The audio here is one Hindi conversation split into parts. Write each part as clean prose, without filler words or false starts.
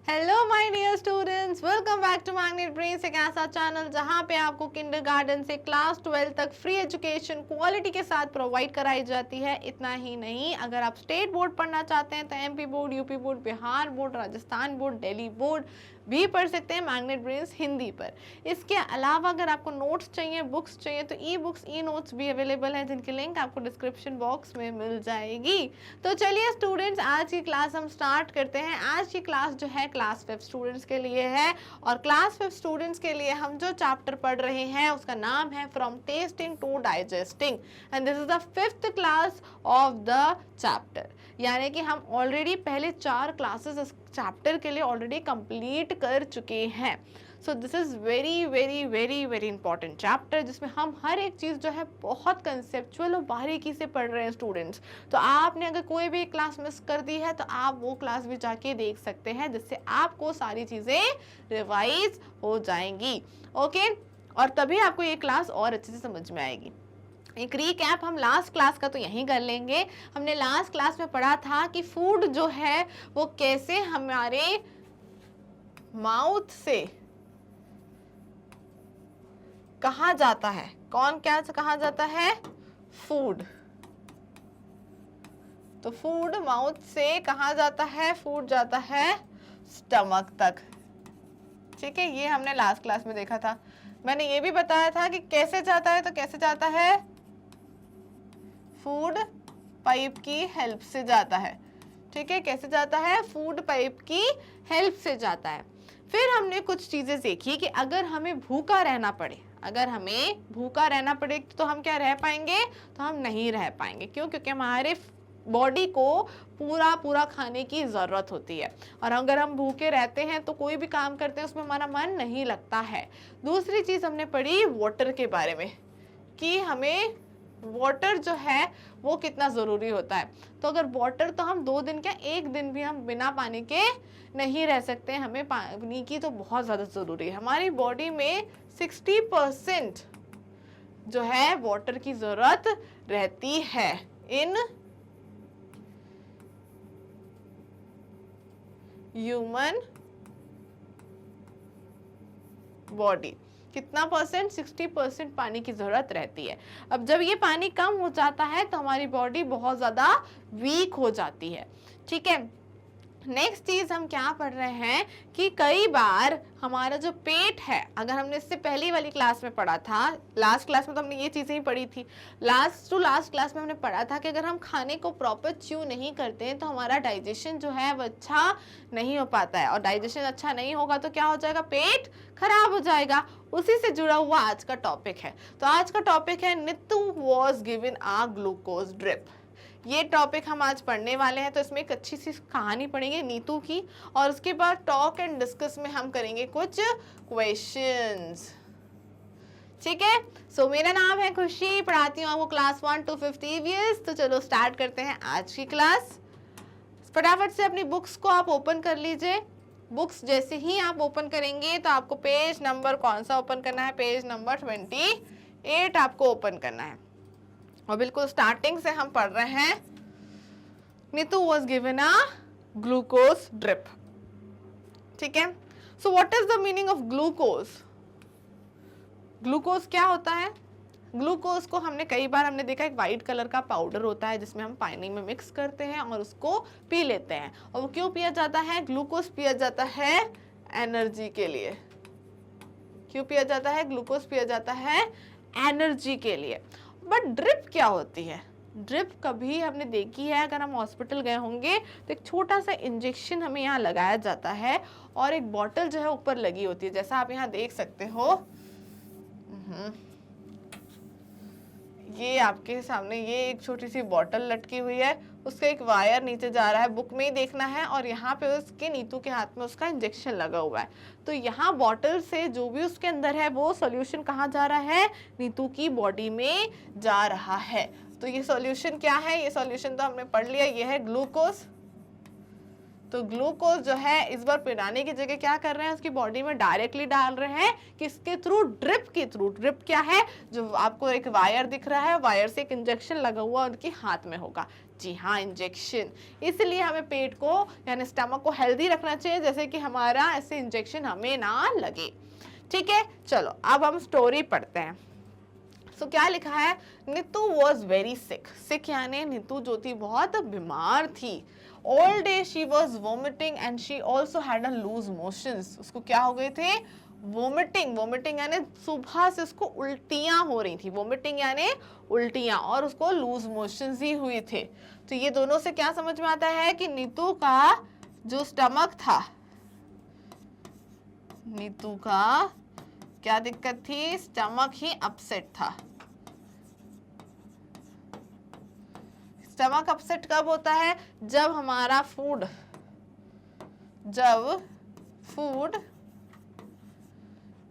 Hello my dear students, welcome back to Magnet Brains, एक ऐसा चैनल जहां पे आपको किंडरगार्टन से क्लास 12 तक फ्री एजुकेशन क्वालिटी के साथ प्रोवाइड कराई जाती है। इतना ही नहीं, अगर आप स्टेट बोर्ड पढ़ना चाहते हैं तो MP board, UP board, Bihar board, Rajasthan board, Delhi board भी पढ़ सकते हैं मैग्नेट ब्रेन्स हिंदी पर। इसके अलावा अगर आपको नोट्स चाहिए, बुक्स चाहिए तो ई बुक्स, ई नोट्स भी अवेलेबल हैं, जिनकी लिंक आपको डिस्क्रिप्शन बॉक्स में मिल जाएगी। तो चलिए स्टूडेंट्स, आज की क्लास हम स्टार्ट करते हैं। आज की क्लास जो है क्लास 5 स्टूडेंट्स के लिए है, और क्लास 5 स्टूडेंट्स के लिए हम जो चैप्टर पढ़ रहे हैं उसका नाम है from testing to digesting, and this is the 5th class of the chapter. यानी कि हम ऑलरेडी पहले 4 क्लासेस इस चैप्टर के लिए ऑलरेडी कंप्लीट कर चुके हैं। So this is very very very very important chapter, जिसमें हम हर एक चीज़ जो है बहुत कंसेप्चुअल और बारीकी से पढ़ रहे हैं स्टूडेंट्स। तो आपने अगर कोई भी क्लास मिस कर दी है तो आप वो क्लास भी जाके देख सकते हैं, जिससे आपको सारी चीज़ें रिवाइज हो जाएंगी। ओके, और तभी आपको ये क्लास और अच्छे से समझ में आएगी। एक रीकैप हम लास्ट क्लास का तो यहीं कर लेंगे। हमने लास्ट क्लास में पढ़ा था कि फूड जो है वो कैसे हमारे माउथ से कहा जाता है। कौन क्या कहा जाता है? फूड। तो फूड माउथ से कहा जाता है, फूड जाता है स्टमक तक। ठीक है, ये हमने लास्ट क्लास में देखा था। मैंने ये भी बताया था कि कैसे जाता है, तो कैसे जाता है? फूड पाइप की हेल्प से जाता है। ठीक है, कैसे जाता है? फूड पाइप की हेल्प से जाता है। फिर हमने कुछ चीजें देखी कि अगर हमें भूखा रहना पड़े, अगर हमें भूखा रहना पड़े तो हम क्या रह पाएंगे? तो हम नहीं रह पाएंगे। क्यों? क्योंकि हमारे बॉडी को पूरा पूरा खाने की ज़रूरत होती है, और अगर हम भूखे रहते हैं तो कोई भी काम करते हैं उसमें हमारा मन नहीं लगता है। दूसरी चीज़ हमने पढ़ी वाटर के बारे में, कि हमें वाटर जो है वो कितना ज़रूरी होता है। तो अगर वाटर तो हम 2 दिन क्या 1 दिन भी हम बिना पानी के नहीं रह सकते। हमें पानी की तो बहुत ज़्यादा ज़रूरी है। हमारी बॉडी में 60% जो है वाटर की ज़रूरत रहती है इन ह्यूमन बॉडी। कितना परसेंट? 60% पानी की जरूरत रहती है। अब जब ये पानी कम हो जाता है तो हमारी बॉडी बहुत ज्यादा वीक हो जाती है। ठीक है, नेक्स्ट चीज हम क्या पढ़ रहे हैं कि कई बार हमारा जो पेट है, अगर हमने इससे पहली वाली क्लास में पढ़ा था, लास्ट क्लास में तो हमने ये चीजें ही पढ़ी थी। लास्ट टू लास्ट क्लास में हमने पढ़ा था कि अगर हम खाने को प्रॉपर च्यू नहीं करते हैं तो हमारा डाइजेशन जो है वो अच्छा नहीं हो पाता है, और डाइजेशन अच्छा नहीं होगा तो क्या हो जाएगा? पेट खराब हो जाएगा। उसी से जुड़ा हुआ आज का टॉपिक है। तो आज का टॉपिक है Neetu was given a glucose drip. ये टॉपिक हम आज पढ़ने वाले हैं। तो इसमें एक अच्छी सी कहानी पढ़ेंगे नीतू की, और उसके बाद टॉक एंड डिस्कस में हम करेंगे कुछ क्वेश्चंस। ठीक है, सो मेरा नाम है खुशी, पढ़ाती हूँ आपको क्लास 1 to 5 EVS। तो चलो स्टार्ट करते हैं आज की क्लास। फटाफट से अपनी बुक्स को आप ओपन कर लीजिए। बुक्स जैसे ही आप ओपन करेंगे तो आपको पेज नंबर कौन सा ओपन करना है? पेज नंबर 28 आपको ओपन करना है, और बिल्कुल स्टार्टिंग से हम पढ़ रहे हैं Neetu was given a glucose drip. ठीक है, so what is the meaning of glucose? Glucose क्या होता है? ग्लूकोज को हमने कई बार हमने देखा, एक वाइट कलर का पाउडर होता है जिसमें हम पानी में मिक्स करते हैं और उसको पी लेते हैं। और वो क्यों पिया जाता है? ग्लूकोज पिया जाता है एनर्जी के लिए। क्यों पिया जाता है? ग्लूकोज पिया जाता है एनर्जी के लिए। बट ड्रिप क्या होती है? ड्रिप कभी हमने देखी है, अगर हम हॉस्पिटल गए होंगे तो एक छोटा सा इंजेक्शन हमें यहाँ लगाया जाता है, और एक बॉटल जो है ऊपर लगी होती है, जैसा आप यहाँ देख सकते हो। ये आपके सामने ये एक छोटी सी बॉटल लटकी हुई है, उसका एक वायर नीचे जा रहा है, बुक में ही देखना है, और यहाँ पे उसके नीतू के हाथ में उसका इंजेक्शन लगा हुआ है। तो यहाँ बॉटल से जो भी उसके अंदर है वो सॉल्यूशन कहाँ जा रहा है? नीतू की बॉडी में जा रहा है। तो ये सॉल्यूशन क्या है? ये सॉल्यूशन तो हमने पढ़ लिया, ये है ग्लूकोज। तो ग्लूकोज जो है इस बार पिलाने की जगह क्या कर रहे हैं, उसकी बॉडी में डायरेक्टली डाल रहे हैं, किसके थ्रू, ड्रिप के थ्रू। ड्रिप क्या है, जो आपको एक वायर दिख रहा है, वायर से एक इंजेक्शन लगा हुआ उनके हाथ में होगा। जी हाँ, इंजेक्शन। इसलिए हमें पेट को यानी स्टमक को हेल्दी रखना चाहिए, जैसे कि हमारा ऐसे इंजेक्शन हमें ना लगे। ठीक है, चलो अब हम स्टोरी पढ़ते हैं। सो क्या लिखा है, Neetu was very sick. Sick यानी नीतू जो थी बहुत बीमार थी। All day she was vomiting and she also had a loose motions. उसको क्या हो गए थे, वोमिटिंग। वोमिटिंग यानी सुबह से उसको उल्टियां हो रही थी, वोमिटिंग यानी उल्टियां, और उसको लूज मोशंस ही हुए थे। तो ये दोनों से क्या समझ में आता है कि नीतू का जो स्टमक था, नीतू का क्या दिक्कत थी, स्टमक ही अपसेट था। स्टमक अपसेट कब होता है, जब हमारा फूड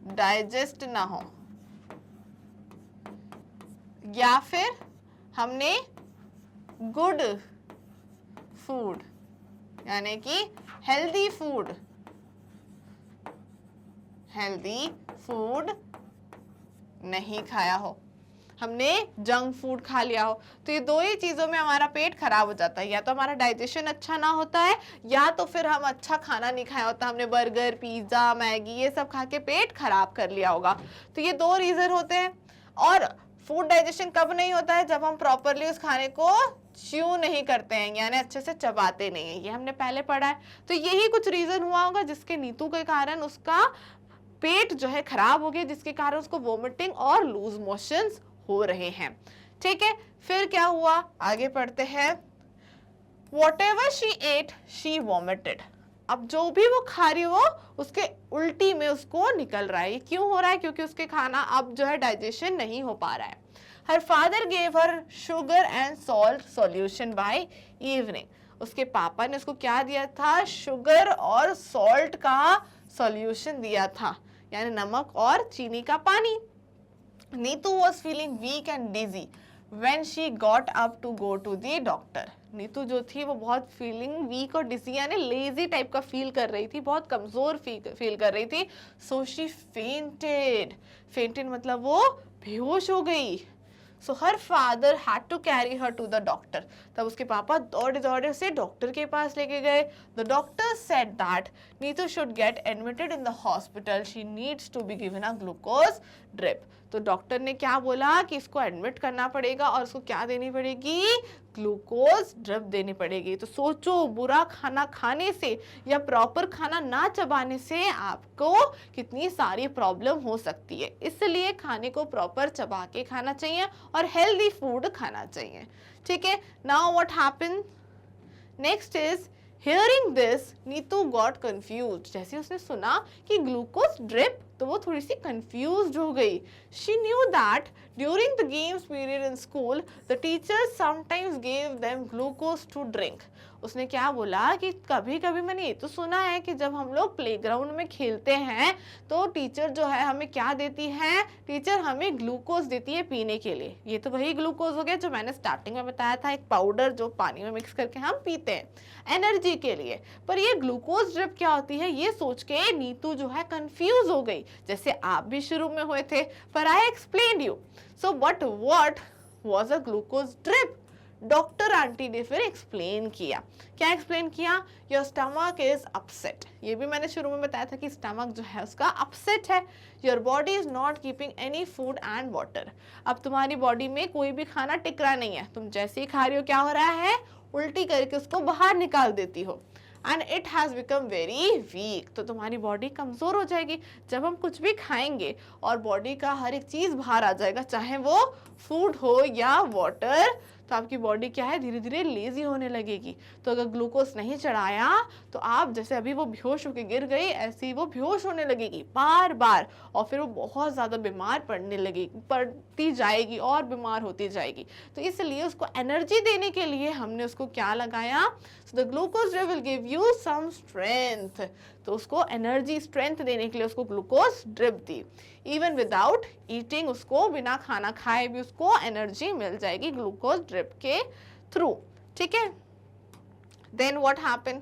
डाइजेस्ट ना हो, या फिर हमने गुड फूड यानी कि हेल्दी फूड नहीं खाया हो, हमने जंक फूड खा लिया हो। तो ये दो ही चीजों में हमारा पेट खराब हो जाता है, या तो हमारा डाइजेशन अच्छा ना होता है, या तो फिर हम अच्छा खाना नहीं खाया होता, हमने बर्गर, पिज्जा, मैगी ये सब खा के पेट खराब कर लिया होगा। तो ये दो रीजन होते हैं। और फूड डाइजेशन कब नहीं होता है, जब हम प्रॉपरली उस खाने को च्यू नहीं करते हैं, यानी अच्छे से चबाते नहीं है। ये हमने पहले पढ़ा है। तो यही कुछ रीजन हुआ होगा जिसके नीतू के कारण उसका पेट जो है खराब हो गया, जिसके कारण उसको वोमिटिंग और लूज मोशंस हो रहे हैं। ठीक है, फिर क्या हुआ, आगे पढ़ते हैं। Whatever she ate, she vomited. अब जो भी वो खा रही हो उसके उल्टी में उसको निकल रहा है। ये क्यों हो रहा है, क्योंकि उसके खाना अब जो है डाइजेशन नहीं हो पा रहा है। Her father gave her sugar and salt solution by evening. उसके पापा ने उसको क्या दिया था, शुगर और सॉल्ट का सॉल्यूशन दिया था, यानी नमक और चीनी का पानी। Neetu was feeling weak and dizzy when she got up to go to the doctor. Neetu जो थी वो बहुत फीलिंग वीक और डिजी यानी लेजी टाइप का फील कर रही थी, बहुत कमजोर फील कर रही थी। सो शी फेंटेड मतलब वो बेहोश हो गई। So her father had to carry her to the doctor. तब उसके पापा दौड़े दौड़े से डॉक्टर के पास लेके गए। The doctor said that Neetu should get admitted in the hospital, she needs to be given a glucose drip. तो डॉक्टर ने क्या बोला कि इसको एडमिट करना पड़ेगा और उसको क्या देनी पड़ेगी, ग्लूकोज ड्रिप देनी पड़ेगी। तो सोचो, बुरा खाना खाने से या प्रॉपर खाना ना चबाने से आपको कितनी सारी प्रॉब्लम हो सकती है। इसलिए खाने को प्रॉपर चबा के खाना चाहिए और हेल्दी फूड खाना चाहिए। ठीक है, now what happened next is, hearing this Neetu got confused. जैसे उसने सुना कि ग्लूकोज ड्रिप, तो वो थोड़ी सी कंफ्यूज्ड हो गई। She knew that during the games period in school the teachers sometimes gave them glucose to drink. उसने क्या बोला कि कभी कभी मैंने ये तो सुना है कि जब हम लोग प्लेग्राउंड में खेलते हैं तो टीचर जो है हमें क्या देती है, टीचर हमें ग्लूकोज देती है पीने के लिए। ये तो वही ग्लूकोज हो गया जो मैंने स्टार्टिंग में बताया था, एक पाउडर जो पानी में मिक्स करके हम पीते हैं एनर्जी के लिए। पर ये ग्लूकोज ड्रिप क्या होती है, ये सोच के नीतू जो है कंफ्यूज हो गई, जैसे आप भी शुरू में हुए थे। पर I explained you. So what was a glucose drip? Doctor aunty ने फिर एक्सप्लेन किया। क्या एक्सप्लेन किया? Your stomach is upset. ये भी मैंने शुरू में बताया था कि स्टमक जो है उसका अपसेट है। Your body is not keeping any food and water. अब तुम्हारी बॉडी में कोई भी खाना टिक रहा नहीं है, तुम जैसे ही खा रही हो क्या हो रहा है, उल्टी करके उसको बाहर निकाल देती हो। And it has become very weak. तो तुम्हारी बॉडी कमज़ोर हो जाएगी। जब हम कुछ भी खाएंगे और बॉडी का हर एक चीज़ बाहर आ जाएगा, चाहे वो फूड हो या वाटर, तो आपकी बॉडी क्या है, धीरे धीरे लेजी होने लगेगी। तो अगर ग्लूकोज नहीं चढ़ाया तो आप जैसे अभी वो बेहोश होकर गिर गई, ऐसे ही वो बेहोश होने लगेगी बार बार, और फिर वो बहुत ज़्यादा बीमार पड़ती जाएगी और बीमार होती जाएगी। तो इसलिए उसको एनर्जी देने के लिए हमने उसको क्या लगाया, so the glucose drip will give you some strength. तो उसको एनर्जी स्ट्रेंथ देने के लिए उसको ग्लूकोज ड्रिप दी। इवन विदाउट ईटिंग, उसको बिना खाना खाए भी उसको एनर्जी मिल जाएगी ग्लूकोज ड्रिप के थ्रू। ठीक है, then what happen,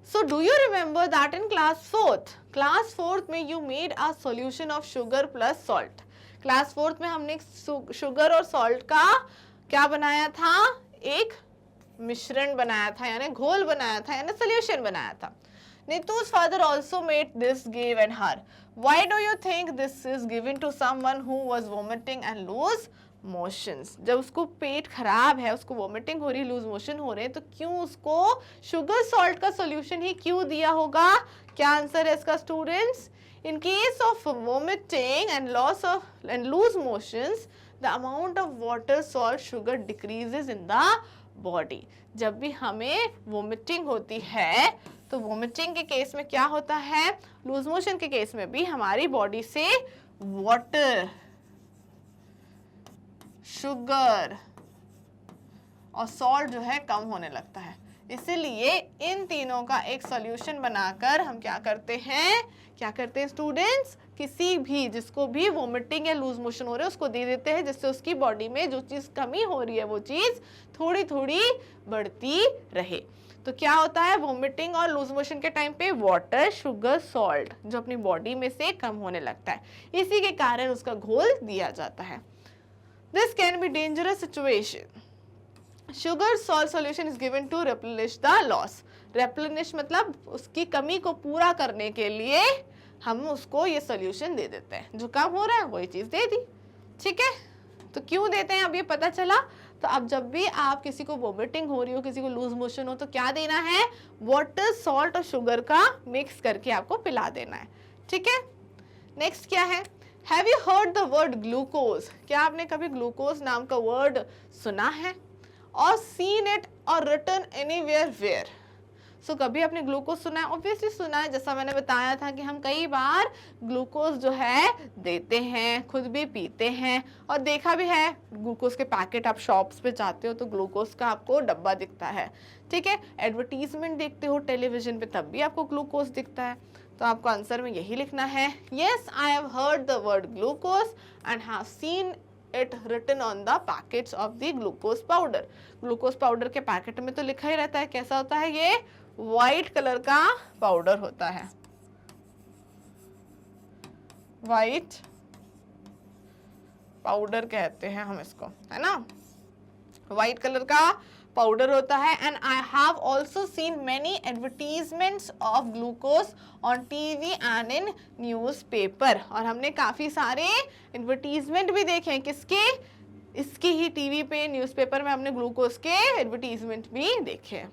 So do you remember that in class fourth में you made a solution of sugar plus salt. Class fourth में हमने शुगर और सॉल्ट का क्या बनाया था, एक मिश्रण बनाया था, यानी घोल बनाया था, यानी सोल्यूशन बनाया था. Nitu's father also made this given her. Why do you think this is given to someone who was vomiting and lose motions? जब उसको पेट खराब है, उसको वॉमिटिंग हो रही, लूज मोशन हो रहे हैं, तो क्यों उसको शुगर सॉल्ट का सॉल्यूशन ही क्यों दिया होगा? क्या आंसर है इसका students? In case of vomiting and loss of and loose motions the amount of water salt sugar decreases in the body. जब भी हमें वॉमिटिंग होती है तो वॉमिटिंग के केस में क्या होता है, लूज मोशन के केस में भी हमारी बॉडी से वाटर, शुगर और सॉल्ट जो है कम होने लगता है. इसीलिए इन तीनों का एक सॉल्यूशन बनाकर हम क्या करते हैं स्टूडेंट्स, किसी भी जिसको भी वोमिटिंग या लूज मोशन हो रहे हैं उसको दे देते हैं, जिससे उसकी बॉडी में जो चीज कमी हो रही है वो चीज थोड़ी थोड़ी बढ़ती रहे. तो क्या होता है, वोमिटिंग और लूज मोशन के टाइम पे वाटर, शुगर, सॉल्ट जो अपनी बॉडी में से कम होने लगता है, इसी के कारण उसका घोल दिया जाता है. This can be dangerous situation. Sugar salt solution is given to replenish the loss. Replenish मतलब उसकी कमी को पूरा करने के लिए हम उसको ये सोल्यूशन दे देते हैं. जो कम हो रहा है वही चीज दे दी. ठीक है, तो क्यों देते हैं अब ये पता चला. तो अब जब भी आप किसी को वोमिटिंग हो रही हो, किसी को लूज मोशन हो, तो क्या देना है, वाटर, सॉल्ट और शुगर का मिक्स करके आपको पिला देना है. ठीक है, नेक्स्ट क्या है, Have you heard the word glucose? क्या आपने कभी ग्लूकोज नाम का वर्ड सुना है, और seen it or written anywhere where? So कभी आपने ग्लूकोज सुना है? ऑब्वियसली सुना है. जैसा मैंने बताया था कि हम कई बार ग्लूकोज जो है देते हैं, खुद भी पीते हैं, और देखा भी है ग्लूकोज के पैकेट. आप शॉप्स पे जाते हो तो ग्लूकोज का आपको डब्बा दिखता है. ठीक है, एडवर्टीजमेंट देखते हो टेलीविजन पे तब भी आपको ग्लूकोज दिखता है. तो आपको आंसर में यही लिखना है, yes I have heard the word glucose and have seen it written on the packets of the glucose powder. Glucose powder के पैकेट में तो लिखा ही रहता है. कैसा होता है, ये व्हाइट कलर का पाउडर होता है, व्हाइट पाउडर कहते हैं हम इसको, है ना, व्हाइट कलर का पाउडर होता है. And I have also seen many advertisements of glucose on TV and in newspaper. और हमने काफी सारे एडवर्टीजमेंट भी देखे हैं, किसके, इसके ही टीवी पे, न्यूज़पेपर में हमने ग्लूकोज के एडवर्टीजमेंट भी देखे.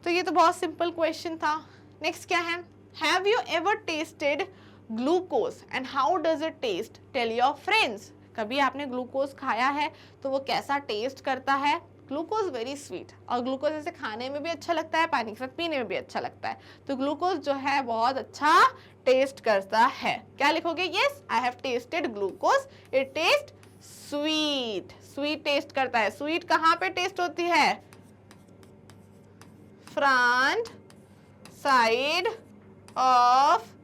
तो ये तो बहुत सिंपल क्वेश्चन था. नेक्स्ट क्या है, have you ever tested glucose and how does it taste, tell your friends. कभी आपने ग्लूकोज खाया है तो वो कैसा टेस्ट करता है. ग्लूकोज वेरी स्वीट, और ग्लूकोज ऐसे खाने में भी अच्छा लगता है, पानी के साथ पीने में भी अच्छा लगता है. तो ग्लूकोज जो है बहुत अच्छा टेस्ट करता है. क्या लिखोगे, yes I have tested glucose, it taste sweet. Sweet taste करता है. स्वीट कहाँ पे टेस्ट होती है, फ्रंट साइड ऑफ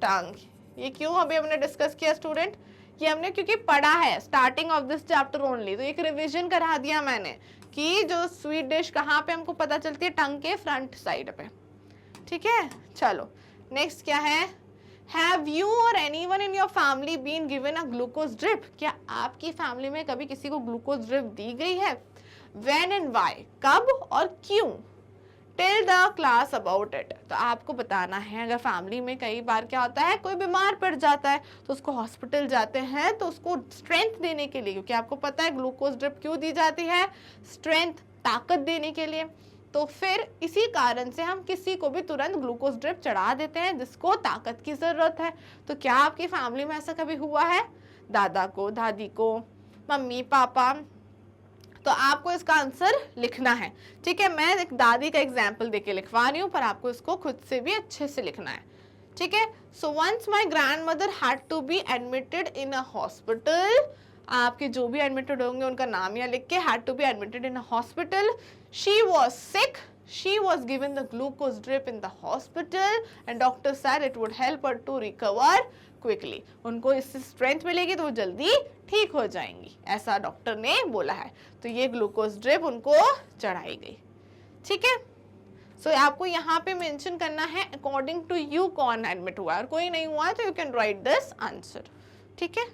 टंग. ये क्यों अभी हमने डिस्कस किया स्टूडेंट, ये हमने क्योंकि पढ़ा है starting of this chapter only. तो एक रिवीजन करा दिया मैंने कि जो स्वीट डिश कहाँ पे हमको पता चलती है, टंग के फ्रंट साइड पे. ठीक है, चलो नेक्स्ट क्या है, have you or anyone in your family been given a glucose drip. क्या आपकी फैमिली में कभी किसी को ग्लूकोज ड्रिप दी गई है. व्हेन एंड व्हाई, कब और क्यों. Tell the class about it. तो आपको बताना है. अगर फैमिली में कई बार क्या होता है, कोई बीमार पड़ जाता है तो उसको हॉस्पिटल जाते हैं, तो उसको स्ट्रेंथ देने के लिए, क्योंकि आपको पता है ग्लूकोज ड्रिप क्यों दी जाती है, स्ट्रेंथ, ताकत देने के लिए. तो फिर इसी कारण से हम किसी को भी तुरंत ग्लूकोज ड्रिप चढ़ा देते हैं जिसको ताकत की जरूरत है. तो क्या आपकी फैमिली में ऐसा कभी हुआ है, दादा को, दादी को, मम्मी, पापा. तो आपको इसका आंसर लिखना है. ठीक है, मैं एक दादी का एग्जाम्पल देके लिखवा रही हूँ, पर आपको इसको खुद से भी अच्छे से लिखना है. ठीक है, so once my grandmother had to be admitted in a hospital. आपके जो भी एडमिटेड होंगे उनका नाम यहाँ लिख के, had to be admitted in a hospital. She was sick, she was given the glucose drip in the hospital and doctor said it would help her to recover quickly. उनको इससे स्ट्रेंथ मिलेगी तो वो जल्दी ठीक हो जाएंगी, ऐसा डॉक्टर ने बोला है. तो ये ग्लूकोज ड्रिप उनको चढ़ाई गई. ठीक है, सो आपको यहाँ पे मेंशन करना है अकॉर्डिंग टू यू कौन एडमिट हुआ है, और कोई नहीं हुआ है तो you can write this answer. ठीक है,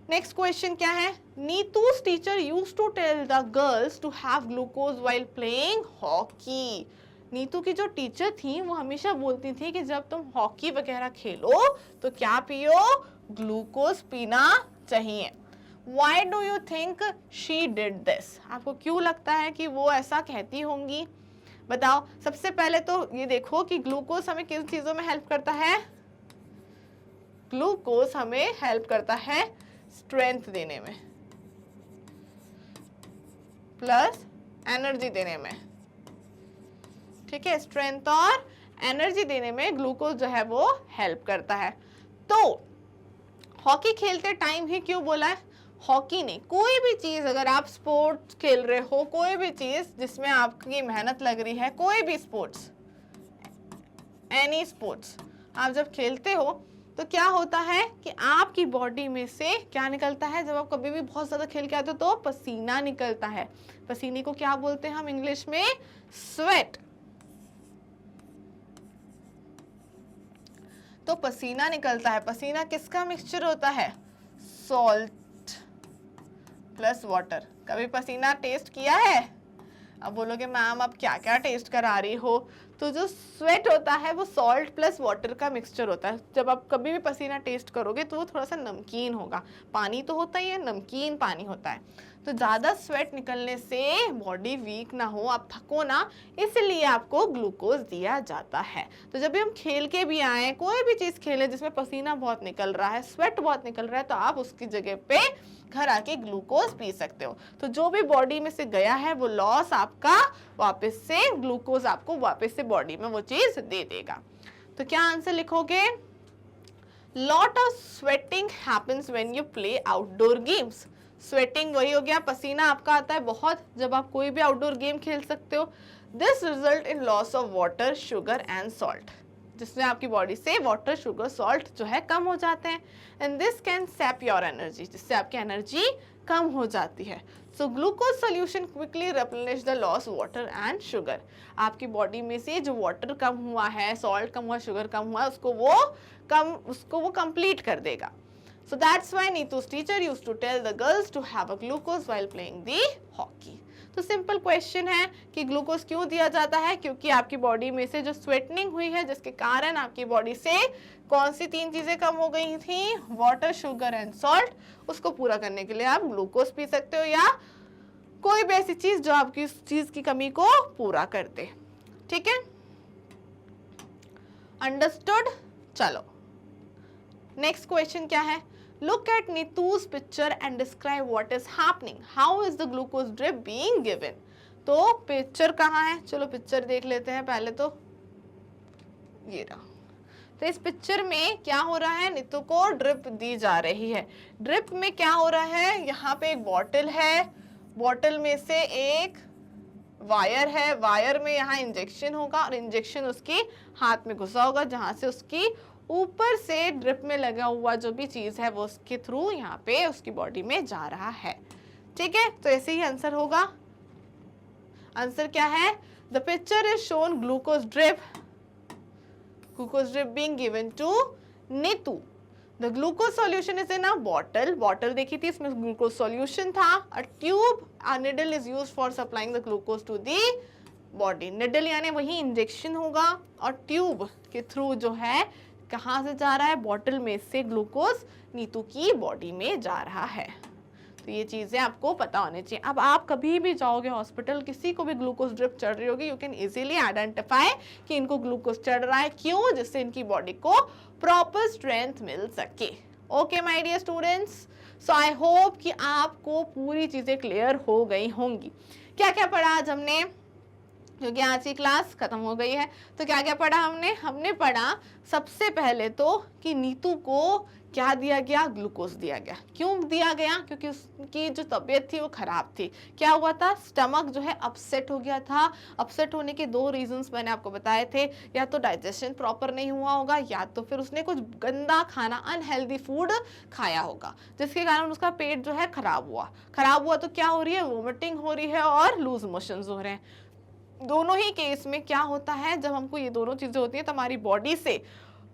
नेक्स्ट क्वेश्चन क्या है, Neetu's teacher used to tell the girls to have glucose while playing hockey. Neetu की जो टीचर थी वो हमेशा बोलती थी कि जब तुम हॉकी वगैरह खेलो तो क्या पियो, ग्लूकोज पीना चाहिए। Why do you think she did this? आपको क्यों लगता है कि वो ऐसा कहती होंगी, बताओ। सबसे पहले तो ये देखो कि ग्लूकोज हमें किन चीजों में हेल्प करता है, ग्लूकोज हमें हेल्प करता है स्ट्रेंथ देने में प्लस एनर्जी देने में। ठीक है, स्ट्रेंथ और एनर्जी देने में ग्लूकोज जो है वो हेल्प करता है। तो हॉकी खेलते टाइम ही क्यों बोला है, हॉकी नहीं, कोई भी चीज अगर आप स्पोर्ट्स खेल रहे हो, कोई भी चीज जिसमें आपकी मेहनत लग रही है, कोई भी स्पोर्ट्स, एनी स्पोर्ट्स आप जब खेलते हो तो क्या होता है कि आपकी बॉडी में से क्या निकलता है, जब आप कभी भी बहुत ज्यादा खेल के आते हो तो पसीना निकलता है। पसीने को क्या बोलते हैं हम इंग्लिश में, स्वेट। तो पसीना निकलता है, पसीना किसका मिक्सचर होता है, सॉल्ट प्लस वाटर। कभी पसीना टेस्ट किया है, अब बोलोगे मैम आप क्या क्या टेस्ट करा रही हो, तो जो स्वेट होता है वो सॉल्ट प्लस वाटर का मिक्सचर होता है। जब आप कभी भी पसीना टेस्ट करोगे तो वो थोड़ा सा नमकीन होगा, पानी तो होता ही है, नमकीन पानी होता है। तो ज़्यादा स्वेट निकलने से बॉडी वीक ना हो, आप थको ना, इसलिए आपको ग्लूकोज दिया जाता है। तो जब भी हम खेल के भी आए, कोई भी चीज़ खेले जिसमें पसीना बहुत निकल रहा है, स्वेट बहुत निकल रहा है, तो आप उसकी जगह पे घर आके ग्लूकोज पी सकते हो। तो जो भी बॉडी में से गया है वो लॉस आपका वापस से ग्लूकोज आपको वापस से बॉडी में वो चीज दे देगा। तो क्या आंसर लिखोगे, lot of sweating happens when you play outdoor games. Sweating वही हो गया, पसीना आपका आता है बहुत जब आप कोई भी आउटडोर गेम खेल सकते हो। This result in loss of water, sugar and salt, जिसमें आपकी बॉडी से वाटर, शुगर, सॉल्ट जो है कम हो जाते हैं। And this can SAP your energy, जिससे आपकी एनर्जी कम हो जाती है। So glucose solution quickly replenish the loss water and sugar. आपकी बॉडी में से जो वाटर कम हुआ है, सॉल्ट कम हुआ, शुगर कम हुआ, उसको वो कंप्लीट कर देगा। So that's why Neetu's teacher used to tell the girls to have a glucose while playing the hockey. तो सिंपल क्वेश्चन है कि ग्लूकोज क्यों दिया जाता है, क्योंकि आपकी बॉडी में से जो स्वेटनिंग हुई है जिसके कारण आपकी बॉडी से कौन सी 3 चीजें कम हो गई थी, वाटर, शुगर एंड सॉल्ट, उसको पूरा करने के लिए आप ग्लूकोज पी सकते हो या कोई भी ऐसी चीज जो आपकी उस चीज की कमी को पूरा कर दे। ठीक है, अंडरस्टूड। चलो नेक्स्ट क्वेश्चन क्या है, look at Neetu's picture and describe what is happening. How is the glucose drip being given? तो पिक्चर कहाँ है, चलो पिक्चर देख लेते हैं पहले। तो ये रहा, तो इस पिक्चर में क्या हो रहा है, नीतू को ड्रिप दी जा रही है। ड्रिप में क्या हो रहा है, यहाँ पे एक बॉटल है, बॉटल में से एक वायर है, वायर में यहाँ इंजेक्शन होगा और इंजेक्शन उसके हाथ में घुसा होगा, जहाँ से उसकी ऊपर से ड्रिप में लगा हुआ जो भी चीज है वो उसके थ्रू यहाँ पे उसकी बॉडी में जा रहा है। ठीक है, तो ऐसे ही आंसर होगा। आंसर क्या है, the picture is shown glucose drip being given to Neetu. The glucose solution is in a bottle, bottle देखी थी, इसमें ग्लूकोज सॉल्यूशन था। A tube, a needle is used for supplying the glucose to the body. Needle यानी वही इंजेक्शन होगा और ट्यूब के थ्रू जो है कहाँ से जा रहा है, बॉटल में से ग्लूकोज नीतू की बॉडी में जा रहा है। तो ये चीजें आपको पता होनी चाहिए। अब आप कभी भी जाओगे हॉस्पिटल, किसी को भी ग्लूकोज ड्रिप चढ़ रही होगी, यू कैन इजीली आइडेंटिफाई कि इनको ग्लूकोज चढ़ रहा है, क्यों, जिससे इनकी बॉडी को प्रॉपर स्ट्रेंथ मिल सके। Okay my dear students, so I hope कि आपको पूरी चीजें क्लियर हो गई होंगी। क्या क्या पढ़ा आज हमने, क्योंकि आज की क्लास खत्म हो गई है, तो क्या क्या पढ़ा हमने पढ़ा सबसे पहले तो कि नीतू को क्या दिया गया, ग्लूकोज दिया गया। क्यों दिया गया, क्योंकि उसकी जो तबीयत थी वो खराब थी। क्या हुआ था, स्टमक जो है अपसेट हो गया था। अपसेट होने के 2 रीजंस मैंने आपको बताए थे, या तो डाइजेशन प्रॉपर नहीं हुआ होगा, या तो फिर उसने कुछ गंदा खाना, अनहेल्दी फूड खाया होगा, जिसके कारण उसका पेट जो है खराब हुआ तो क्या हो रही है, वोमिटिंग हो रही है और लूज मोशंस हो रहे हैं। दोनों ही केस में क्या होता है, जब हमको ये दोनों चीजें होती हैं तो हमारी बॉडी से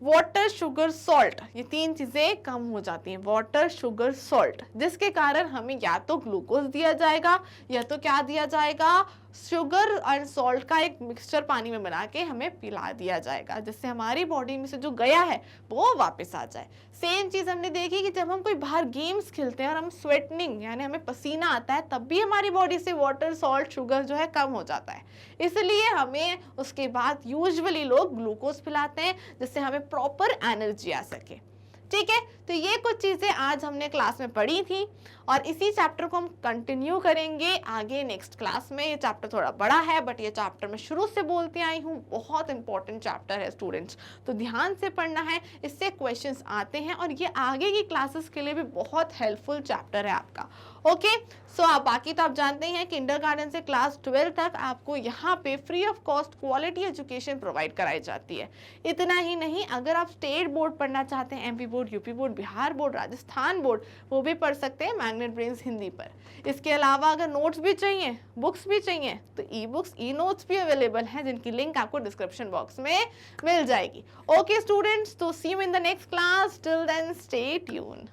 वाटर, शुगर, सॉल्ट, ये 3 चीजें कम हो जाती हैं, वाटर, शुगर, सॉल्ट, जिसके कारण हमें या तो ग्लूकोज दिया जाएगा या तो क्या दिया जाएगा, शुगर और सॉल्ट का एक मिक्सचर पानी में बना के हमें पिला दिया जाएगा, जिससे हमारी बॉडी में से जो गया है वो वापस आ जाए। सेम चीज हमने देखी कि जब हम कोई बाहर गेम्स खेलते हैं और हम स्वेटनिंग यानी हमें पसीना आता है, तब भी हमारी बॉडी से वाटर, सॉल्ट, शुगर जो है कम हो जाता है। इसलिए हमें उसके बाद यूजुअली लोग ग्लूकोज पिलाते हैं, जिससे हमें प्रॉपर एनर्जी आ सके। ठीक है, तो ये कुछ चीजें आज हमने क्लास में पढ़ी थी और इसी चैप्टर को हम कंटिन्यू करेंगे आगे नेक्स्ट क्लास में। ये चैप्टर थोड़ा बड़ा है बट ये चैप्टर मैं शुरू से बोलती आई हूँ, बहुत इंपॉर्टेंट चैप्टर है स्टूडेंट्स, तो ध्यान से पढ़ना है, इससे क्वेश्चंस आते हैं और ये आगे की क्लासेस के लिए भी बहुत हेल्पफुल चैप्टर है आपका। ओके, सो आप बाकी तो आप जानते ही हैं, किंडरगार्टन से क्लास 12 तक आपको यहाँ पे free of cost quality education provide कराई जाती है। इतना ही नहीं, अगर आप स्टेट बोर्ड पढ़ना चाहते हैं, MP board, UP board, Bihar board, Rajasthan board, वो भी पढ़ सकते हैं मैग्नेट ब्रेन्स हिंदी पर। इसके अलावा अगर नोट्स भी चाहिए, बुक्स भी चाहिए, तो ई बुक्स, ई नोट्स भी अवेलेबल हैं, जिनकी लिंक आपको डिस्क्रिप्शन बॉक्स में मिल जाएगी। ओके स्टूडेंट्स, तो see you in the next class, till then stay tuned.